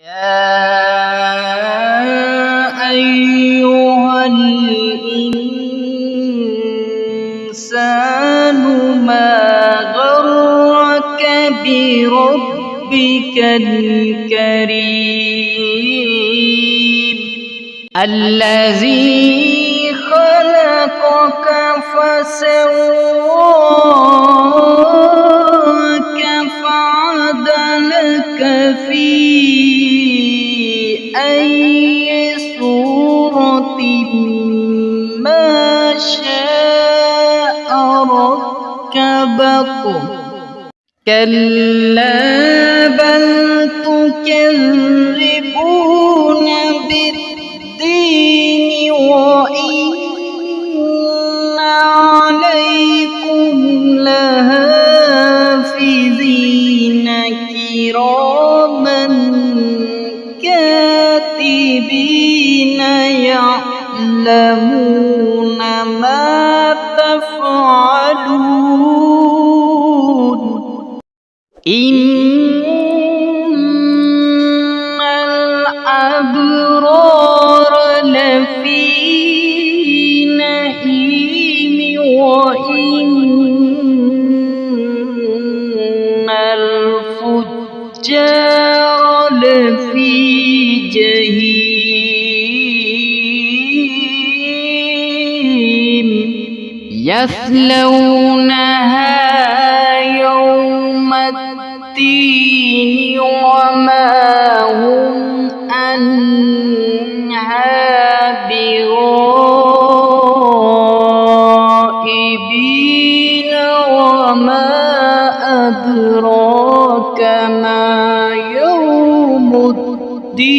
يا أيها الإنسان ما غرك بربك الكريم الذي خلقك فسواك فعدلك في أي صورة ما شاء ركبك كلا بل تكذبون بالدين وإن عليكم لحافظين كراما كاتبين يعلمون ما تفعلون إن الأبرار لفي نعيم وإن الفجار لفي جحيم يصلونها يوم الدين وما هم عنها بغائبين وما أدراك ما يوم الدين